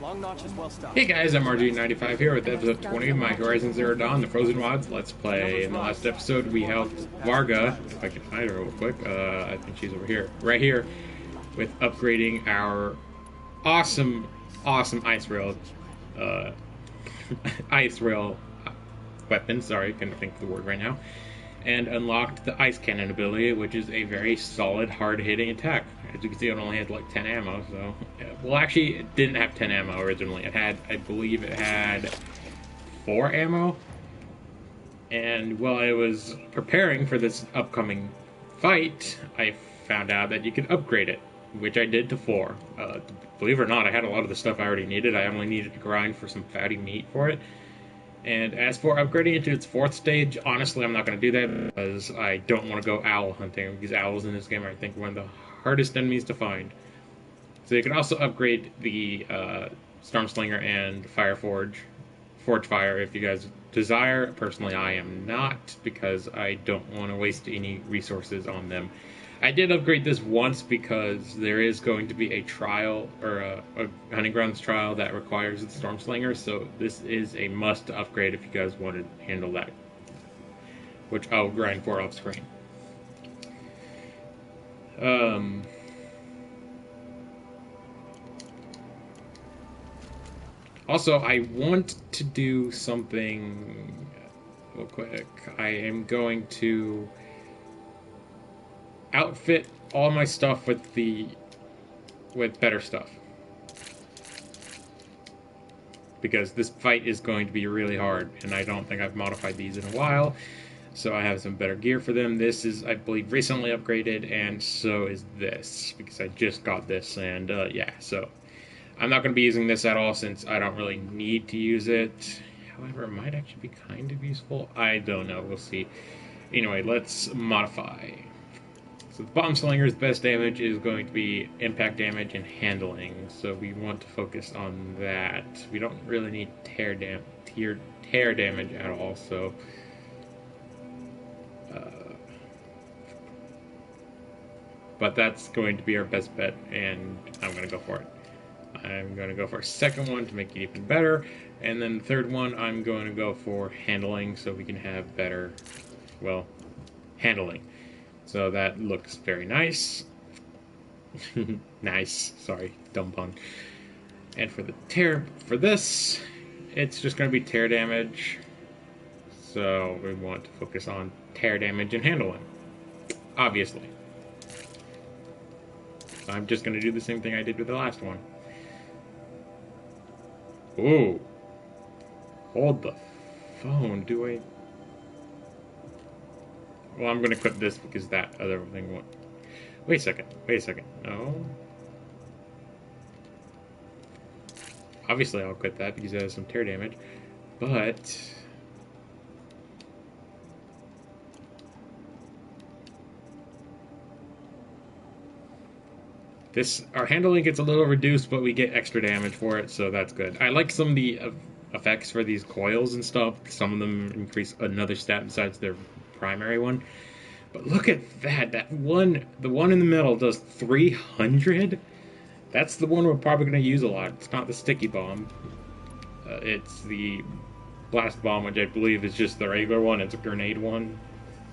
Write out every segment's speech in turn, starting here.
Long notch is well stocked. Hey guys, I'm RG95 here with episode 20 of my Horizon Zero Dawn, the Frozen Wilds Let's Play. In the last episode, we helped Varga, if I can find her real quick, I think she's over here, right here, with upgrading our awesome Icerail, Icerail weapon, sorry, couldn't think of the word right now, and unlocked the Ice Cannon ability, which is a very solid, hard-hitting attack. As you can see, it only had like 10 ammo, so... Well, actually, it didn't have 10 ammo originally. It had, I believe it had 4 ammo. And while I was preparing for this upcoming fight, I found out that you could upgrade it, which I did to 4. Believe it or not, I had a lot of the stuff I already needed. I only needed to grind for some fatty meat for it. And as for upgrading it to its 4th stage, honestly, I'm not going to do that because I don't want to go owl hunting, because owls in this game are, I think, one of the hardest enemies to find. So you can also upgrade the Stormslinger and Forge Fire if you guys desire. Personally, I am not, because I don't want to waste any resources on them. I did upgrade this once because there is going to be a trial, or a Hunting Grounds trial that requires the Stormslinger, so this is a must to upgrade if you guys want to handle that, which I'll grind for off screen. Also, I want to do something real quick. I am going to outfit all my stuff with better stuff, because this fight is going to be really hard, and I don't think I've modified these in a while, so I have some better gear for them. This is, I believe, recently upgraded, and so is this, because I just got this, and yeah, so I'm not going to be using this at all since I don't really need to use it. However, it might actually be kind of useful. I don't know, we'll see. Anyway, let's modify. So the Bomb Slinger's best damage is going to be impact damage and handling, so we want to focus on that. We don't really need tear damage at all, so... but that's going to be our best bet, and I'm going to go for it. I'm going to go for a second one to make it even better, and then the third one I'm going to go for handling, so we can have better, well, handling. So that looks very nice. Nice. Sorry, dumb pun. And for the tear, for this, it's just going to be tear damage. So we want to focus on tear damage and handling, obviously. So I'm just going to do the same thing I did with the last one. Ooh. Hold the phone. Do I... Well, I'm going to quit this because that other thing won't... Wait a second. No. Obviously, I'll quit that because it has some tear damage. But... our handling gets a little reduced, but we get extra damage for it, so that's good. I like some of the effects for these coils and stuff. Some of them increase another stat besides their primary one. But look at that. The one in the middle does 300? That's the one we're probably going to use a lot. It's not the sticky bomb. It's the blast bomb, which I believe is just the regular one. It's a grenade one,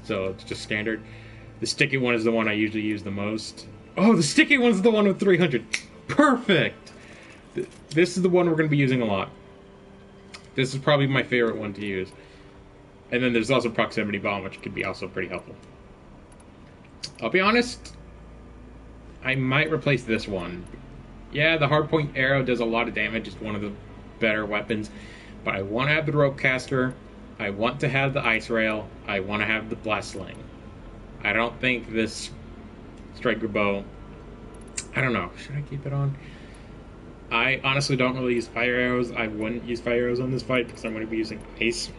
so it's just standard. The sticky one is the one I usually use the most. Oh, the sticky one's the one with 300. Perfect! This is the one we're going to be using a lot. This is probably my favorite one to use. And then there's also proximity bomb, which could be also pretty helpful. I'll be honest, I might replace this one. Yeah, the hardpoint arrow does a lot of damage. It's one of the better weapons. But I want to have the rope caster. I want to have the Icerail. I want to have the blast sling. I don't think this striker bow... I don't know. Should I keep it on? I honestly don't really use fire arrows. I wouldn't use fire arrows on this fight because I'm going to be using ice.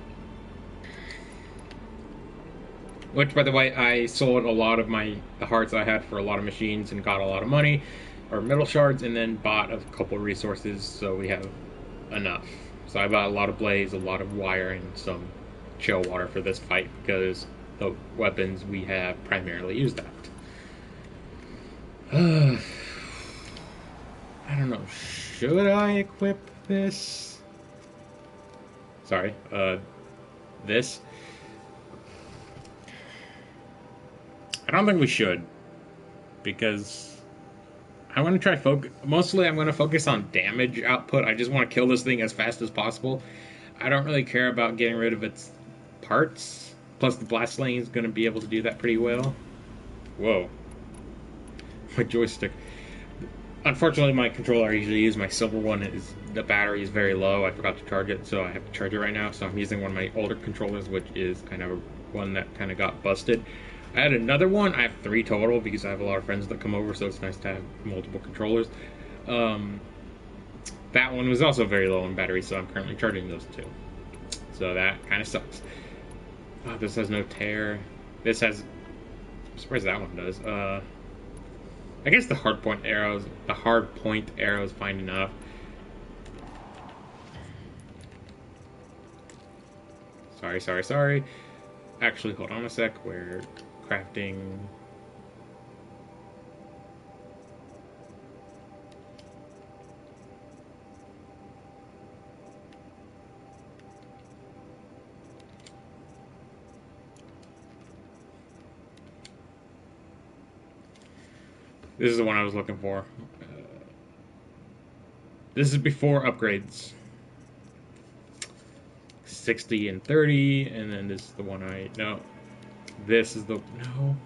Which, by the way, I sold a lot of the hearts I had for a lot of machines and got a lot of money, or metal shards, and then bought a couple resources, so we have enough. So I bought a lot of blades, a lot of wire, and some chill water for this fight, because the weapons we have primarily use that. I don't know. Should I equip this? Sorry, this? I don't think we should, because I want to try focus. Mostly, I'm going to focus on damage output. I just want to kill this thing as fast as possible. I don't really care about getting rid of its parts. Plus, the blast slaying is going to be able to do that pretty well. Whoa, my joystick. Unfortunately, my controller I usually use, my silver one, is the battery is very low. I forgot to charge it, so I have to charge it right now. So I'm using one of my older controllers, which is kind of one that kind of got busted. I had another one. I have 3 total because I have a lot of friends that come over, so it's nice to have multiple controllers. That one was also very low in battery, so I'm currently charging those 2. So that kind of sucks. Oh, this has no tear. This has... I'm surprised that one does. I guess the hard point arrows fine enough. Sorry. Actually, hold on a sec. We're crafting. This is the one I was looking for. This is before upgrades. 60 and 30, and then this is the one no. This is the, no.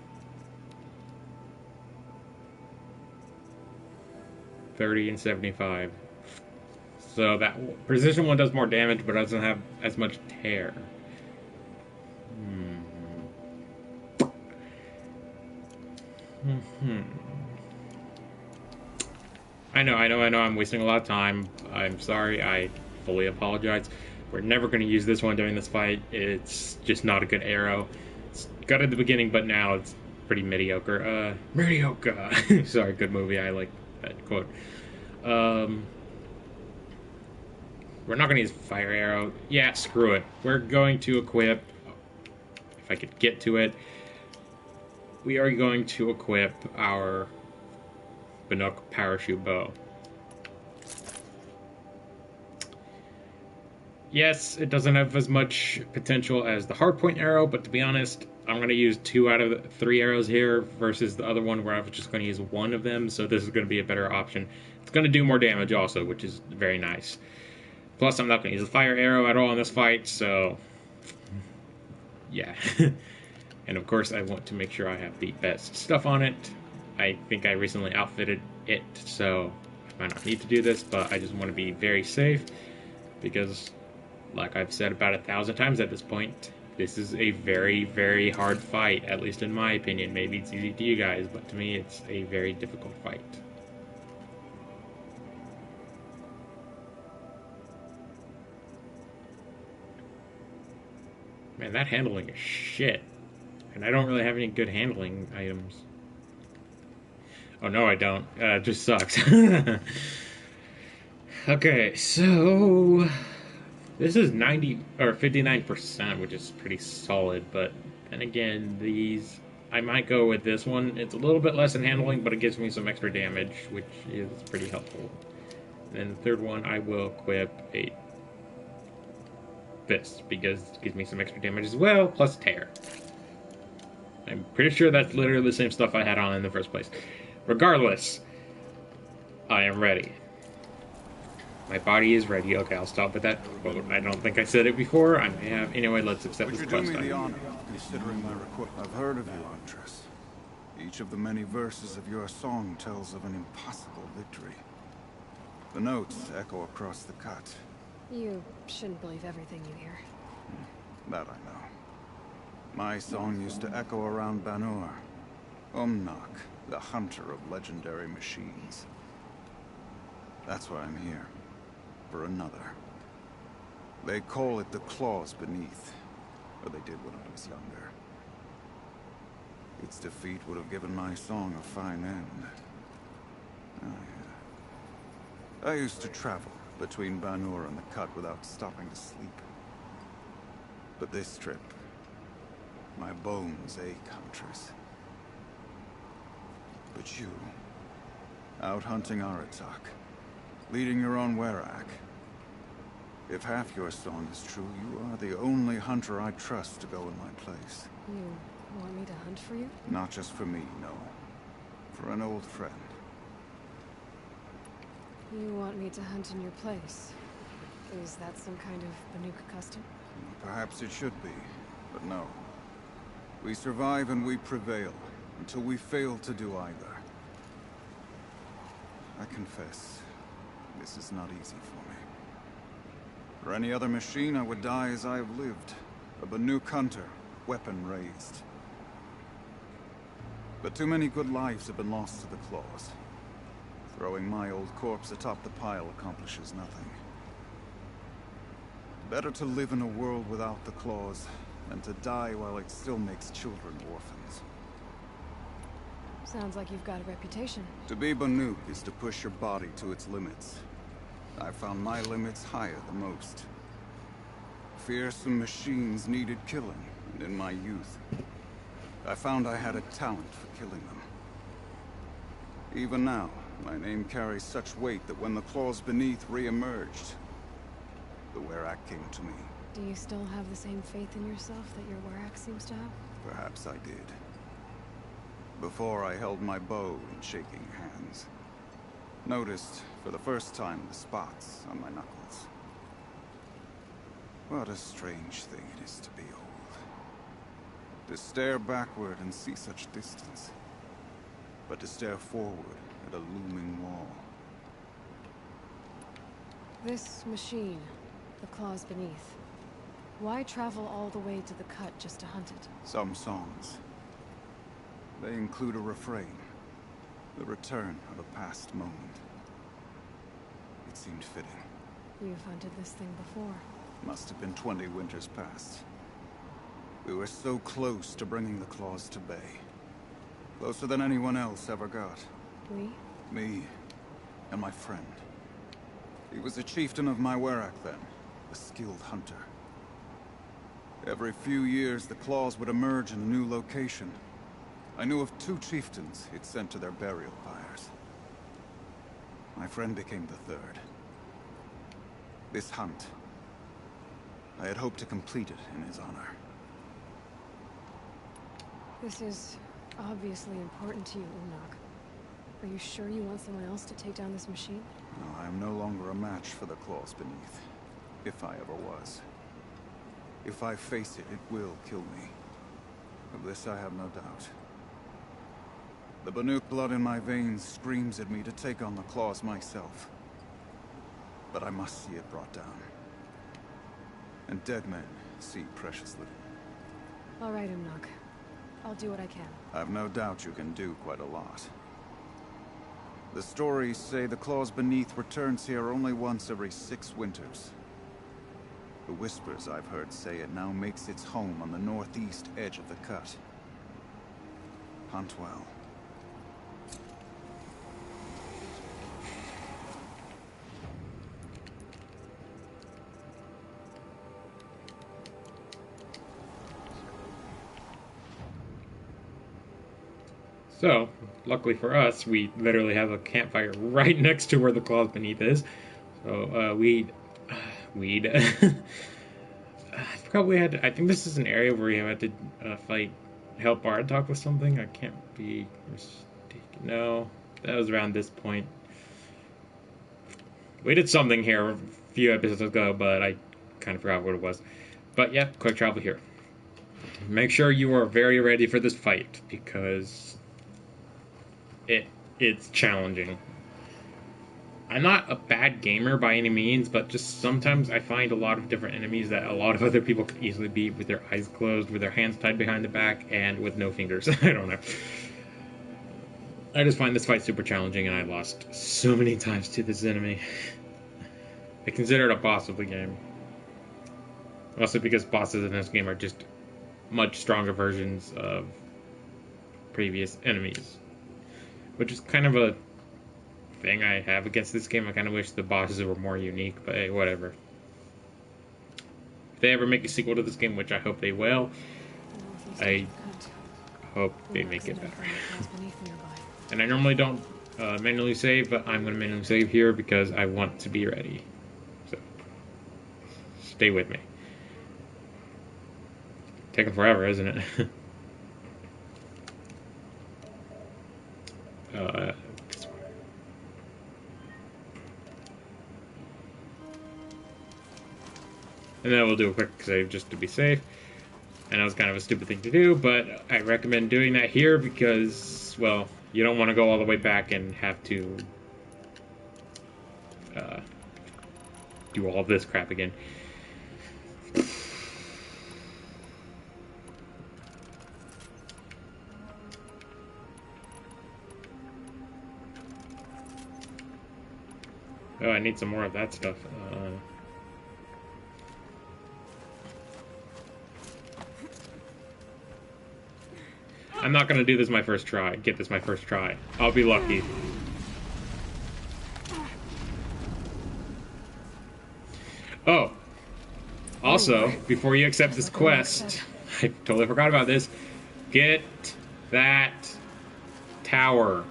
30 and 75. So that precision one does more damage, but doesn't have as much tear. I know, I'm wasting a lot of time. I'm sorry, I fully apologize. We're never going to use this one during this fight. It's just not a good arrow. It's good at the beginning, but now it's pretty mediocre. Mediocre! Sorry, good movie, I like that quote. We're not going to use fire arrow. Yeah, screw it. We're going to equip, if I could get to it, we are going to equip our Umnak parachute bow. Yes, it doesn't have as much potential as the hardpoint arrow, but to be honest, I'm going to use 2 out of the 3 arrows here versus the other one where I was just going to use 1 of them, so this is going to be a better option. It's going to do more damage also, which is very nice. Plus, I'm not going to use a fire arrow at all in this fight, so yeah. And of course, I want to make sure I have the best stuff on it. I think I recently outfitted it, so I might not need to do this, but I just want to be very safe because, like I've said about 1,000 times at this point, this is a very, very hard fight, at least in my opinion. Maybe it's easy to you guys, but to me, it's a very difficult fight. Man, that handling is shit. And I don't really have any good handling items. Oh, no, I don't. It just sucks. Okay, so this is 90 or 59%, which is pretty solid, but then again, these I might go with this one. It's a little bit less in handling, but it gives me some extra damage, which is pretty helpful. And then the third one, I will equip this because it gives me some extra damage as well, plus tear. I'm pretty sure that's literally the same stuff I had on in the first place. Regardless, I am ready. My body is ready. Okay, I'll stop with that quote. I don't think I said it before. I may have. Anyway, let's accept this quest. Would you do me the honor of considering my request? I've heard of you, Huntress. Each of the many verses of your song tells of an impossible victory. The notes echo across the cut. You shouldn't believe everything you hear. That I know. My song used to echo around Banur. Umnak, the hunter of legendary machines. That's why I'm here. For another. They call it the claws beneath. Or they did when I was younger. Its defeat would have given my song a fine end. Oh, yeah. I used to travel between Banur and the cut without stopping to sleep. But this trip, my bones ache, Huntress. But you, out hunting Aratak, leading your own Werak. If half your song is true, you are the only hunter I trust to go in my place. You want me to hunt for you? Not just for me, no. For an old friend. You want me to hunt in your place? Is that some kind of Umnak custom? Perhaps it should be, but no. We survive and we prevail, until we fail to do either. I confess, this is not easy for me. For any other machine, I would die as I have lived. A Umnak hunter, weapon raised. But too many good lives have been lost to the claws. Throwing my old corpse atop the pile accomplishes nothing. Better to live in a world without the claws than to die while it still makes children orphans. Sounds like you've got a reputation. To be Umnak is to push your body to its limits. I found my limits higher than most. Fearsome machines needed killing, and in my youth, I found I had a talent for killing them. Even now, my name carries such weight that when the claws beneath re-emerged, the Werak came to me. Do you still have the same faith in yourself that your Werak seems to have? Perhaps I did. Before I held my bow in shaking hands. Noticed, for the first time, the spots on my knuckles. What a strange thing it is to be old. To stare backward and see such distance. But to stare forward at a looming wall. This machine, the claws beneath. Why travel all the way to the cut just to hunt it? Some songs. They include a refrain. The return of a past moment. It seemed fitting. You've hunted this thing before. Must have been 20 winters past. We were so close to bringing the claws to bay. Closer than anyone else ever got. We? Me and my friend. He was a chieftain of my Werak then, a skilled hunter. Every few years, the claws would emerge in a new location. I knew of 2 chieftains he'd sent to their burial pyres. My friend became the 3rd. This hunt, I had hoped to complete it in his honor. This is obviously important to you, Umnak. Are you sure you want someone else to take down this machine? No, I am no longer a match for the claws beneath. If I ever was. If I face it, it will kill me. Of this I have no doubt. The Umnak blood in my veins screams at me to take on the claws myself. But I must see it brought down. And dead men see precious little. All right, Umnak. I'll do what I can. I've no doubt you can do quite a lot. The stories say the claws beneath returns here only once every 6 winters. The whispers I've heard say it now makes its home on the northeast edge of the cut. Hunt well. So, luckily for us, we literally have a campfire right next to where the claws beneath is. So, weed. I think this is an area where you have to help Bartok with something. I can't be mistaken. No, that was around this point. We did something here a few episodes ago, but I kind of forgot what it was. But yeah, quick travel here. Make sure you are very ready for this fight, because it's challenging. I'm not a bad gamer by any means, but just sometimes I find a lot of different enemies that a lot of other people could easily beat with their eyes closed, with their hands tied behind the back, and with no fingers. I don't know. I just find this fight super challenging, and I lost so many times to this enemy. I consider it a boss of the game. Also because bosses in this game are just much stronger versions of previous enemies. Which is kind of a thing I have against this game. I kind of wish the bosses were more unique, but hey, whatever. If they ever make a sequel to this game, which I hope they will, I hope they make it better. And I normally don't manually save, but I'm going to manually save here because I want to be ready. So, stay with me. Taking forever, isn't it? This way. And then we'll do a quick save just to be safe. And that was kind of a stupid thing to do, but I recommend doing that here because, well, you don't want to go all the way back and have to do all this crap again. Oh, I need some more of that stuff. I'm not gonna do this my first try. Get this my first try. I'll be lucky. Oh. Also, before you accept this quest, I totally forgot about this. Get that tower.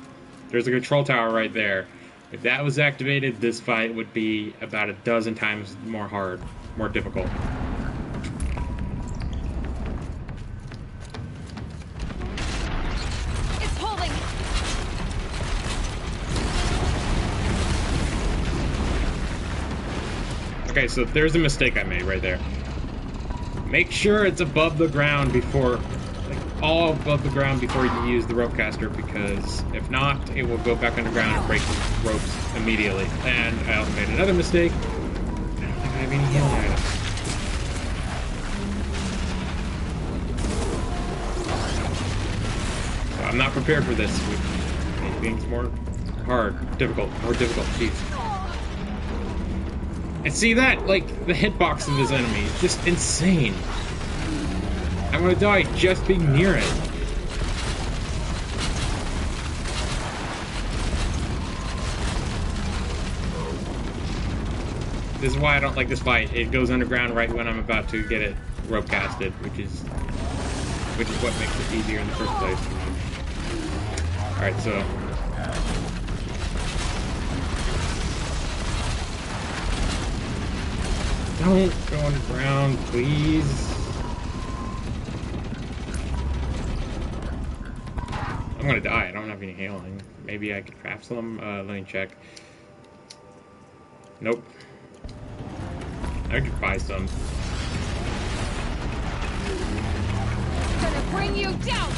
There's a control tower right there. If that was activated, this fight would be about a dozen times more difficult. It's holding. Okay, so there's a mistake I made right there. Make sure it's above the ground before, like, all above the ground before you use the rope caster, because if not, it will go back underground and break the ropes immediately. And I also made another mistake. I don't think I have any healing items. So I'm not prepared for this. It being more difficult. Jeez. And see that? Like, the hitbox of this enemy is just insane. I'm gonna die just being near it. This is why I don't like this fight. It goes underground right when I'm about to get it rope casted, which is what makes it easier in the first place. Alright, so don't go underground, please. I'm gonna die. I don't have any healing. Maybe I could craft some. Let me check. Nope. I could buy some. Gonna bring you down.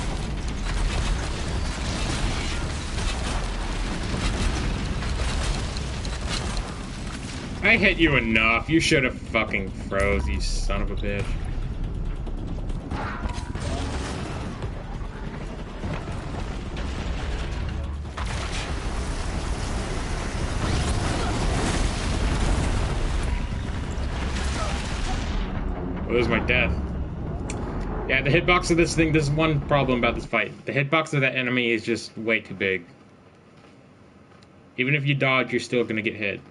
I hit you enough. You should have fucking froze, you son of a bitch. Well, this is my death. Yeah, the hitbox of this thing, this is one problem about this fight. The hitbox of that enemy is just way too big. Even if you dodge, you're still gonna get hit.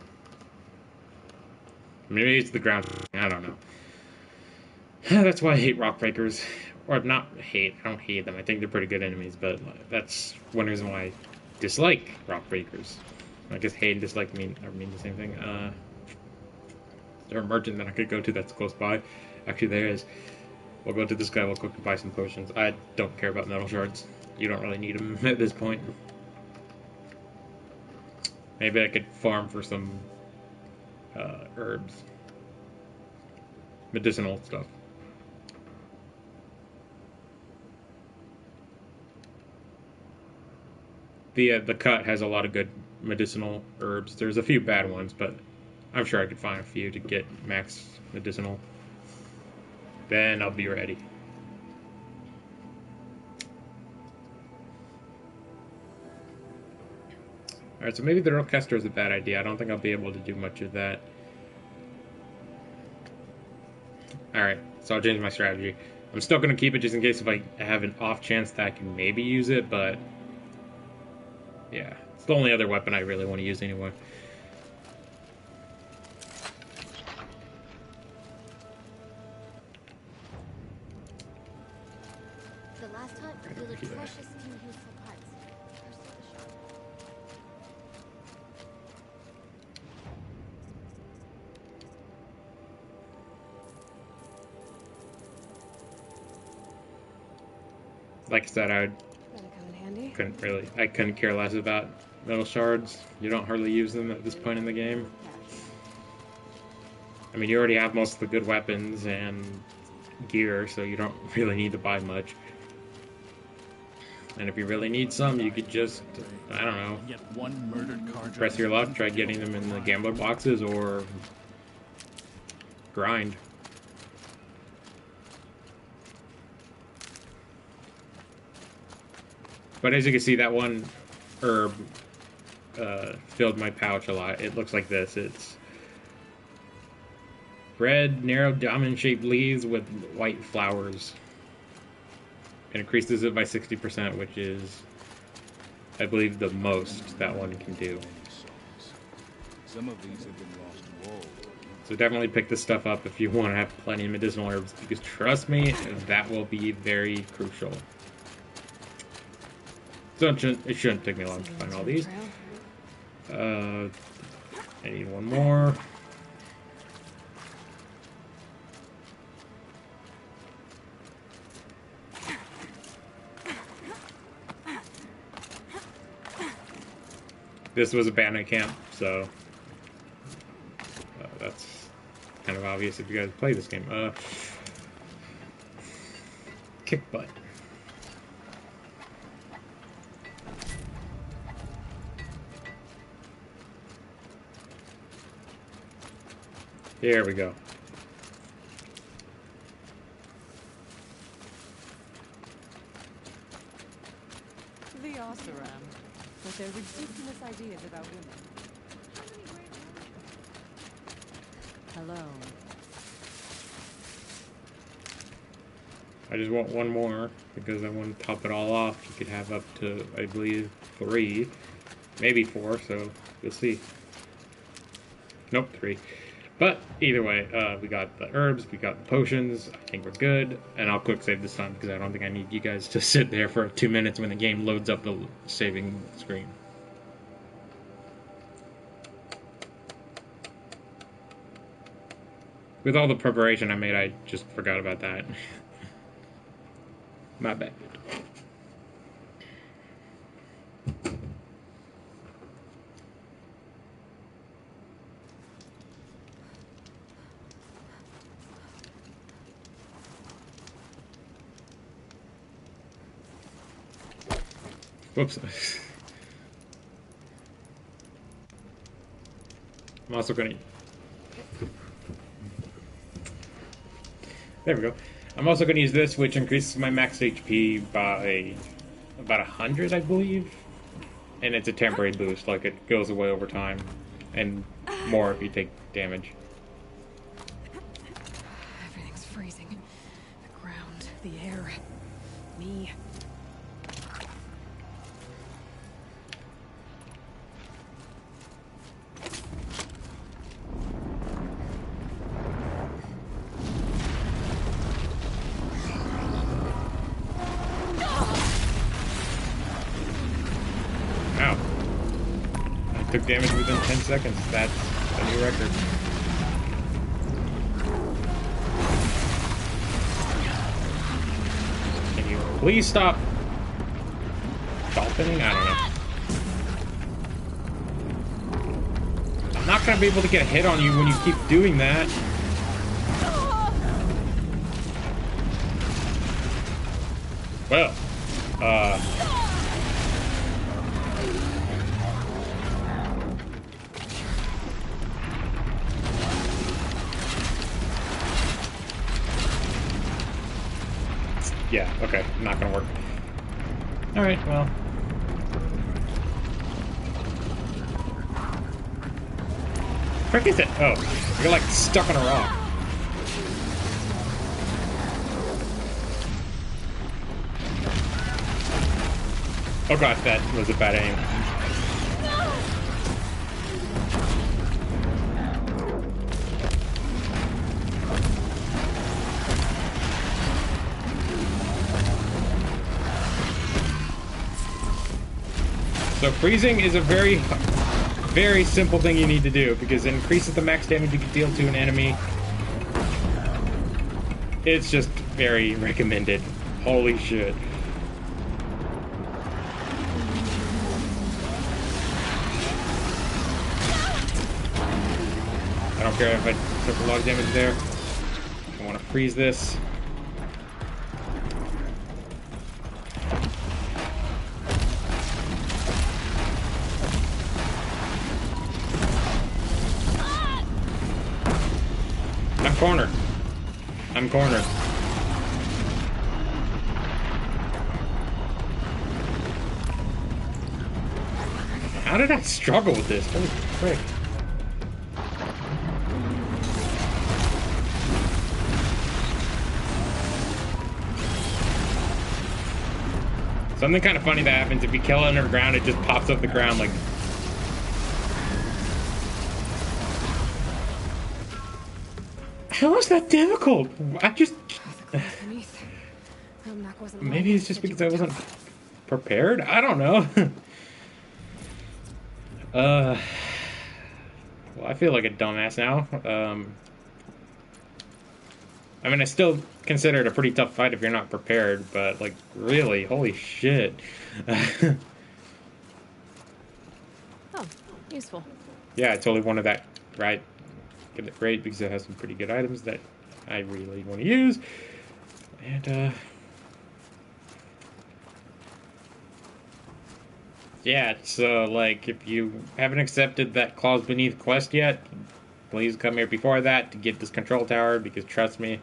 Maybe it's the ground. I don't know. That's why I hate rock breakers. Or not hate. I don't hate them. I think they're pretty good enemies, but that's one reason why I dislike rock breakers. I guess hate and dislike mean the same thing. Is there a merchant that I could go to that's close by? Actually, there is. We'll go to this guy. We'll quickly buy some potions. I don't care about metal shards. You don't really need them at this point. Maybe I could farm for some herbs. Medicinal stuff. The cut has a lot of good medicinal herbs. There's a few bad ones, but I'm sure I could find a few to get max medicinal. Then I'll be ready. Alright, so maybe the ropecaster is a bad idea. I don't think I'll be able to do much of that. Alright, so I'll change my strategy. I'm still going to keep it just in case if I have an off chance that I can maybe use it, but yeah, it's the only other weapon I really want to use anyway. The last time, you did precious few useful parts. Like I said, That'll come in handy. I couldn't care less about metal shards. You don't hardly use them at this point in the game. I mean, you already have most of the good weapons and gear, so you don't really need to buy much. And if you really need some, you could just, I don't know, press your luck, try getting them in the gambler boxes, or grind. But as you can see, that one herb filled my pouch a lot. It looks like this. It's red, narrow, diamond-shaped leaves with white flowers. It increases it by 60%, which is, I believe, the most that one can do. Some of these have been lost to war. So definitely pick this stuff up if you want to have plenty of medicinal herbs, because trust me, that will be very crucial. So it shouldn't take me long to find all these. I need one more. This was a bandit camp, so that's kind of obvious if you guys play this game. Kick butt. Here we go. The Icerail, with their ridiculous ideas about women. Hello. I just want one more because I want to top it all off. You could have up to, I believe, 3, maybe 4, so you'll see. Nope, 3. But either way, we got the herbs, we got the potions. I think we're good. And I'll quick save this time because I don't think I need you guys to sit there for 2 minutes when the game loads up the saving screen. With all the preparation I made, I just forgot about that. My bad. Whoops. I'm also going to... There we go. I'm also going to use this, which increases my max HP by about 100, I believe. And it's a temporary boost, like it goes away over time. And more if you take damage. Everything's freezing. The ground, the air, me. Took damage within 10 seconds. That's a new record. Can you please stop dolphining? I don't know. I'm not gonna be able to get a hit on you when you keep doing that. Well, yeah, okay, not gonna work. Alright, well. Frick is it? Oh, you're like stuck on a rock. Oh gosh, that was a bad aim. So freezing is a very, very simple thing you need to do because it increases the max damage you can deal to an enemy. It's just very recommended. Holy shit. I don't care if I took a lot of damage there. I want to freeze this. I'm cornered. I'm cornered. How did I struggle with this? Holy frick. Something kind of funny that happens if you kill it underground, it just pops up the ground like... How is that difficult? I just... Maybe it's just because I wasn't prepared? I don't know. Well, I feel like a dumbass now. I mean, I still consider it a pretty tough fight if you're not prepared, but, like, really, holy shit. Oh, useful. Yeah, I totally wanted that, right? Get it great because it has some pretty good items that I really want to use. And, yeah, so, like, if you haven't accepted that Claws Beneath quest yet, please come here before that to get this control tower, because trust me,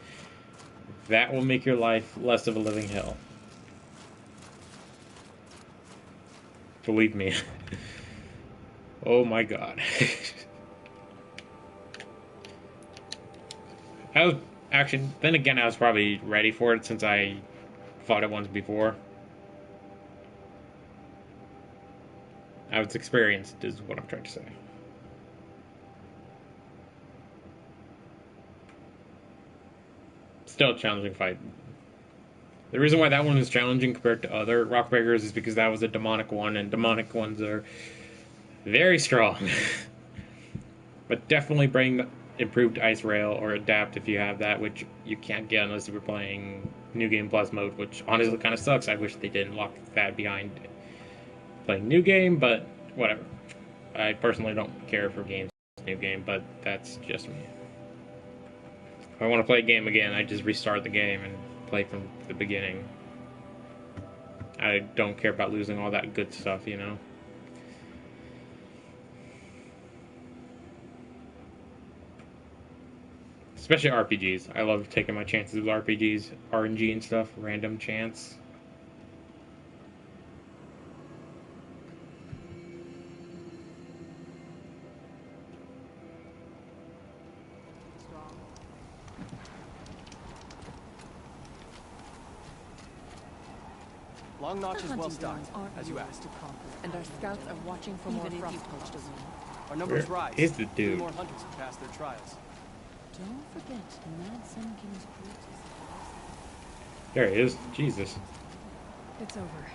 that will make your life less of a living hell. Believe me. Oh my god. Then again, I was probably ready for it since I fought it once before. I was experienced, is what I'm trying to say. Still a challenging fight. The reason why that one is challenging compared to other rock breakers is because that was a demonic one, and demonic ones are very strong. But definitely bring improved Icerail or adapt if you have that, which you can't get unless you're playing New Game Plus mode, which honestly kind of sucks. I wish they didn't lock that behind playing New Game, but whatever. I personally don't care for games New Game, but that's just me. If I want to play a game again, I just restart the game and play from the beginning. I don't care about losing all that good stuff, you know? Especially RPGs. I love taking my chances with RPGs, RNG and stuff, random chance. Long Notch is well stocked, aren't as you yours asked. to conquer, and our scouts are watching for more frost claws. Our numbers Where rise. is the 3 dude? more hunters have passed their trials. Don't forget the Mad Sun King's cruelties. There he is. Jesus. It's over.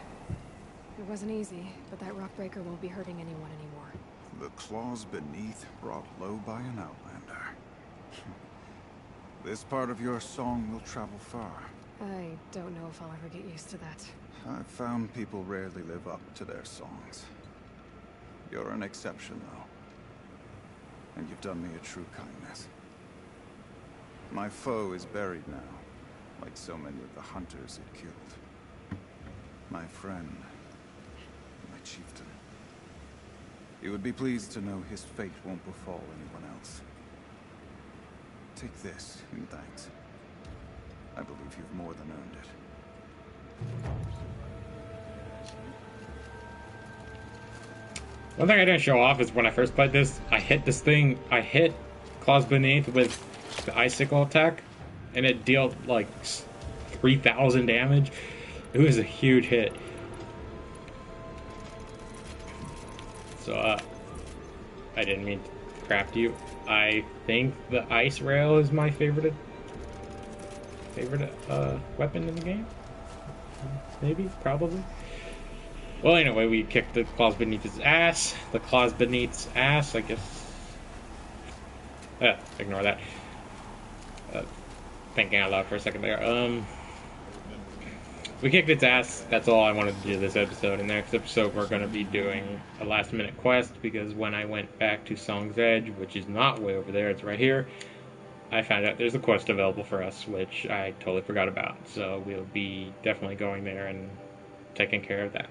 It wasn't easy, but that rock breaker won't be hurting anyone anymore. The claws beneath brought low by an outlander. This part of your song will travel far. I don't know if I'll ever get used to that. I've found people rarely live up to their songs. You're an exception, though. And you've done me a true kindness. My foe is buried now, like so many of the hunters it killed. My friend, my chieftain. You would be pleased to know his fate won't befall anyone else. Take this in thanks. I believe you've more than earned it. One thing I didn't show off is when I first played this, I hit Claws Beneath with the icicle attack, and it dealt like 3,000 damage. It was a huge hit. So, I didn't mean to craft you. I think the Icerail is my favorite weapon in the game. Maybe, probably. Well, anyway, we kicked the Claws Beneath his ass. The Claws Beneath's ass, I guess. Ignore that. Thinking out loud for a second there. we kicked its ass. That's all I wanted to do this episode. In the next episode, we're going to be doing a last-minute quest, because when I went back to Song's Edge, which is not way over there, it's right here, I found out there's a quest available for us, which I totally forgot about. So we'll be definitely going there and taking care of that.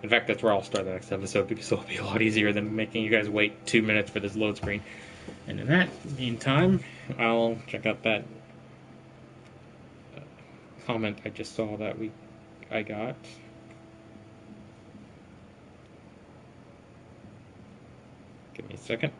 In fact, that's where I'll start the next episode, because it'll be a lot easier than making you guys wait 2 minutes for this load screen. And in that meantime, I'll check out that comment I just saw that I got. Give me a second.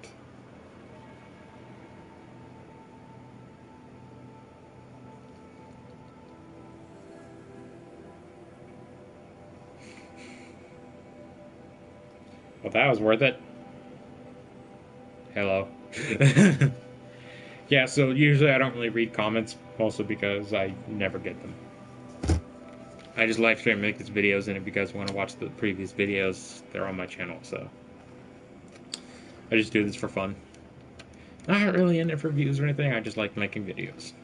Well, that was worth it. Hello. Yeah, so usually I don't really read comments, also because I never get them. I just live stream and make these videos, and if you guys want to watch the previous videos, they're on my channel, so I just do this for fun. Not really in it for views or anything, I just like making videos.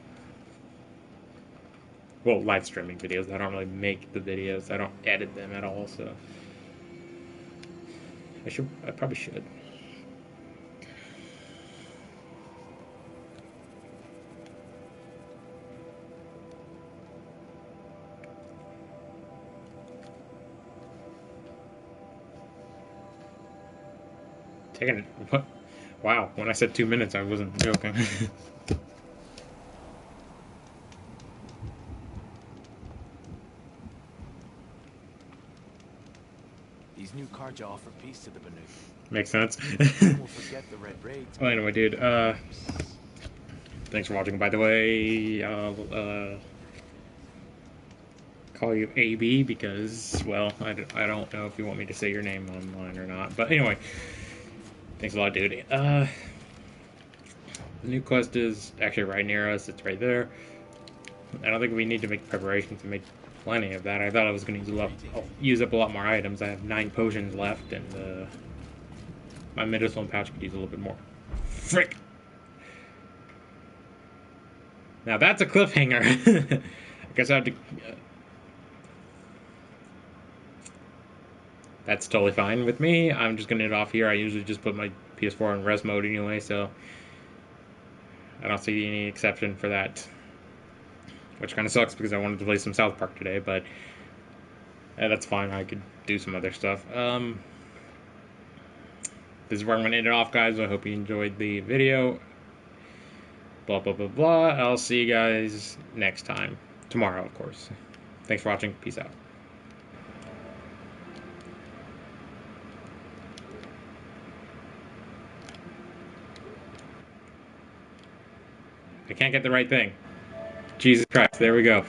Well, live streaming videos. I don't really make the videos, I don't edit them at all, so I probably should. Taking it. What? Wow, when I said 2 minutes, I wasn't joking. These new cards offer peace to the Banu. Makes sense. We'll forget the red raids. Well, anyway, dude, thanks for watching, by the way. I'll, call you AB because, well, I don't know if you want me to say your name online or not. But anyway, thanks a lot, dude. The new quest is actually right near us. It's right there. I don't think we need to make preparations to make plenty of that. I thought I was going to use up a lot more items. I have 9 potions left, and my medicinal pouch could use a little bit more. Frick! Now that's a cliffhanger. I guess I have to... That's totally fine with me. I'm just going to end it off here. I usually just put my PS4 in rest mode anyway, so I don't see any exception for that. Which kind of sucks because I wanted to play some South Park today, but that's fine. I could do some other stuff. This is where I'm going to end it off, guys. I hope you enjoyed the video. Blah, blah, blah, blah. I'll see you guys next time. Tomorrow, of course. Thanks for watching. Peace out. I can't get the right thing. Jesus Christ, there we go.